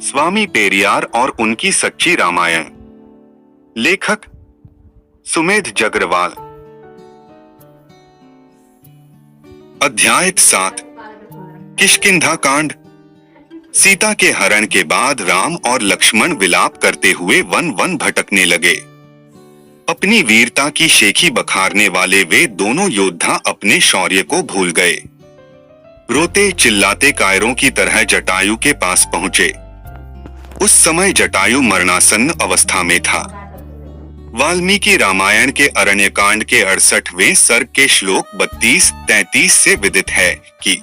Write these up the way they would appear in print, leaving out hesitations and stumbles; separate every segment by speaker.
Speaker 1: स्वामी पेरियार और उनकी सच्ची रामायण। लेखक सुमेध जगरवाल। अध्याय 7। किष्किंधा कांड। सीता के हरण के बाद राम और लक्ष्मण विलाप करते हुए वन वन भटकने लगे। अपनी वीरता की शेखी बखारने वाले वे दोनों योद्धा अपने शौर्य को भूल गए। रोते चिल्लाते कायरों की तरह जटायु के पास पहुंचे। उस समय जटायु मरणासन्न अवस्था में था। वाल्मीकि रामायण के अरण्यकांड के 68वें सर्ग के श्लोक 32-33 से विदित है कि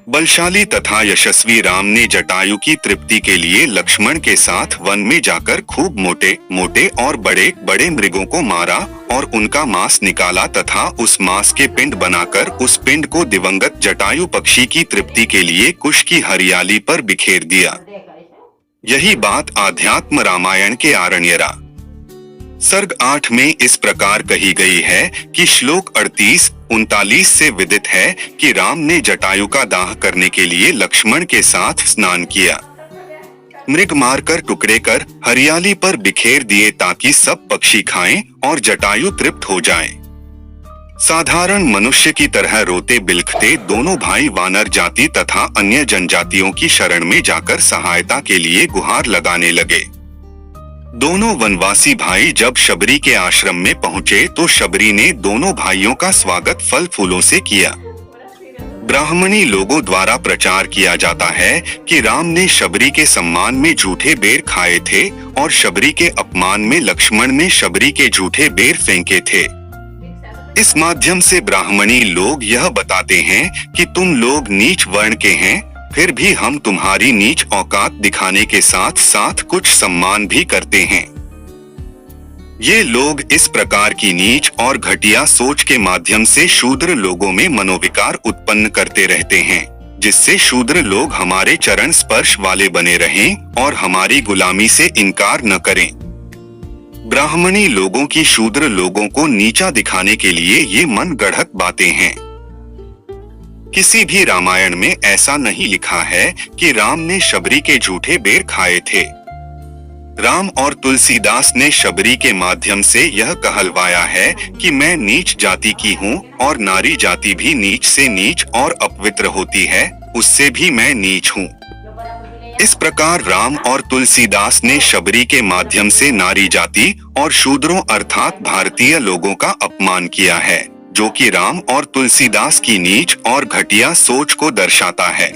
Speaker 1: बलशाली तथा यशस्वी राम ने जटायु की तृप्ति के लिए लक्ष्मण के साथ वन में जाकर खूब मोटे मोटे और बड़े बड़े मृगों को मारा और उनका मांस निकाला तथा उस मांस के पिंड बनाकर उस पिंड को दिवंगत जटायु पक्षी की तृप्ति के लिए कुश की हरियाली पर बिखेर दिया। यही बात आध्यात्म रामायण के आरण्यरा सर्ग 8 में इस प्रकार कही गई है कि श्लोक 38-39 से विदित है कि राम ने जटायु का दाह करने के लिए लक्ष्मण के साथ स्नान किया, मृग मारकर टुकड़े कर हरियाली पर बिखेर दिए ताकि सब पक्षी खाएं और जटायु तृप्त हो जाए। साधारण मनुष्य की तरह रोते बिलखते दोनों भाई वानर जाति तथा अन्य जनजातियों की शरण में जाकर सहायता के लिए गुहार लगाने लगे। दोनों वनवासी भाई जब शबरी के आश्रम में पहुंचे तो शबरी ने दोनों भाइयों का स्वागत फल फूलों से किया। ब्राह्मणी लोगों द्वारा प्रचार किया जाता है कि राम ने शबरी के सम्मान में झूठे बेर खाए थे और शबरी के अपमान में लक्ष्मण ने शबरी के झूठे बेर फेंके थे। इस माध्यम से ब्राह्मणी लोग यह बताते हैं कि तुम लोग नीच वर्ण के हैं, फिर भी हम तुम्हारी नीच औकात दिखाने के साथ साथ कुछ सम्मान भी करते हैं। ये लोग इस प्रकार की नीच और घटिया सोच के माध्यम से शूद्र लोगों में मनोविकार उत्पन्न करते रहते हैं, जिससे शूद्र लोग हमारे चरण स्पर्श वाले बने रहें और हमारी गुलामी से इनकार न करें। ब्राह्मणी लोगों की शूद्र लोगों को नीचा दिखाने के लिए ये मन गढ़ंत बातें हैं। किसी भी रामायण में ऐसा नहीं लिखा है कि राम ने शबरी के झूठे बेर खाए थे। राम और तुलसीदास ने शबरी के माध्यम से यह कहलवाया है कि मैं नीच जाति की हूँ और नारी जाति भी नीच से नीच और अपवित्र होती है, उससे भी मैं नीच हूँ। इस प्रकार राम और तुलसीदास ने शबरी के माध्यम से नारी जाति और शूद्रों अर्थात भारतीय लोगों का अपमान किया है, जो कि राम और तुलसीदास की नीच और घटिया सोच को दर्शाता है।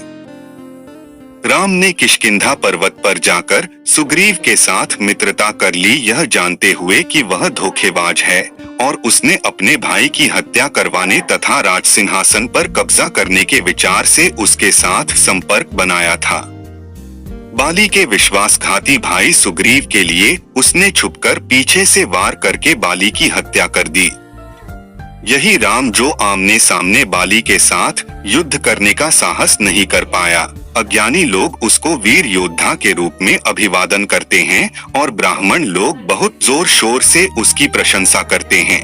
Speaker 1: राम ने किष्किंधा पर्वत पर जाकर सुग्रीव के साथ मित्रता कर ली, यह जानते हुए कि वह धोखेबाज है और उसने अपने भाई की हत्या करवाने तथा राज सिंहासन पर कब्जा करने के विचार से उसके साथ संपर्क बनाया था। बाली के विश्वासघाती भाई सुग्रीव के लिए उसने छुपकर पीछे से वार करके बाली की हत्या कर दी। यही राम जो आमने सामने बाली के साथ युद्ध करने का साहस नहीं कर पाया। अज्ञानी लोग उसको वीर योद्धा के रूप में अभिवादन करते हैं और ब्राह्मण लोग बहुत जोर शोर से उसकी प्रशंसा करते हैं।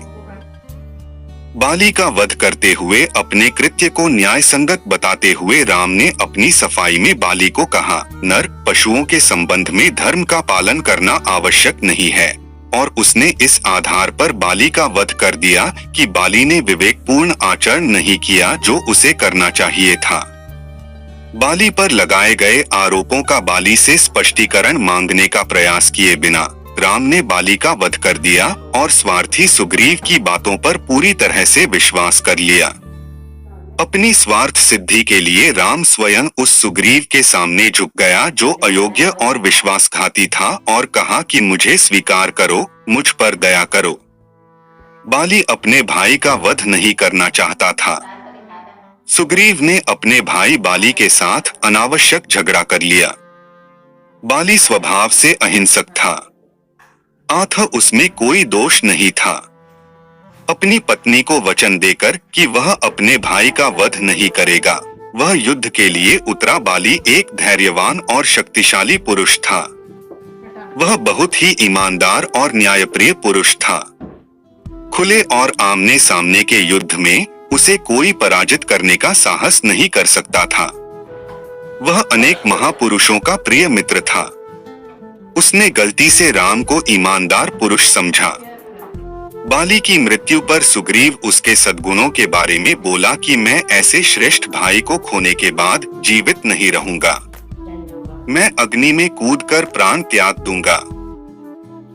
Speaker 1: बाली का वध करते हुए अपने कृत्य को न्याय संगत बताते हुए राम ने अपनी सफाई में बाली को कहा, नर पशुओं के संबंध में धर्म का पालन करना आवश्यक नहीं है, और उसने इस आधार पर बाली का वध कर दिया कि बाली ने विवेकपूर्ण आचरण नहीं किया जो उसे करना चाहिए था। बाली पर लगाए गए आरोपों का बाली से स्पष्टीकरण मांगने का प्रयास किए बिना राम ने बाली का वध कर दिया और स्वार्थी सुग्रीव की बातों पर पूरी तरह से विश्वास कर लिया। अपनी स्वार्थ सिद्धि के लिए राम स्वयं उस सुग्रीव के सामने झुक गया जो अयोग्य और विश्वासघाती था और कहा कि मुझे स्वीकार करो, मुझ पर दया करो। बाली अपने भाई का वध नहीं करना चाहता था। सुग्रीव ने अपने भाई बाली के साथ अनावश्यक झगड़ा कर लिया। बाली स्वभाव से अहिंसक था, अतः उसमें कोई दोष नहीं था। अपनी पत्नी को वचन देकर कि वह अपने भाई का वध नहीं करेगा, वह युद्ध के लिए उतरा। बाली एक धैर्यवान और शक्तिशाली पुरुष था। वह बहुत ही ईमानदार और न्यायप्रिय पुरुष था। खुले और आमने सामने के युद्ध में उसे कोई पराजित करने का साहस नहीं कर सकता था। वह अनेक महापुरुषों का प्रिय मित्र था। उसने गलती से राम को ईमानदार पुरुष समझा। बाली की मृत्यु पर सुग्रीव उसके सद्गुणों के बारे में बोला कि मैं ऐसे श्रेष्ठ भाई को खोने के बाद जीवित नहीं रहूंगा। मैं अग्नि में कूदकर प्राण त्याग दूंगा।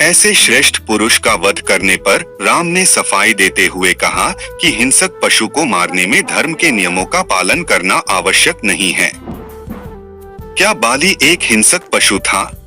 Speaker 1: ऐसे श्रेष्ठ पुरुष का वध करने पर राम ने सफाई देते हुए कहा कि हिंसक पशु को मारने में धर्म के नियमों का पालन करना आवश्यक नहीं है। क्या बाली एक हिंसक पशु था?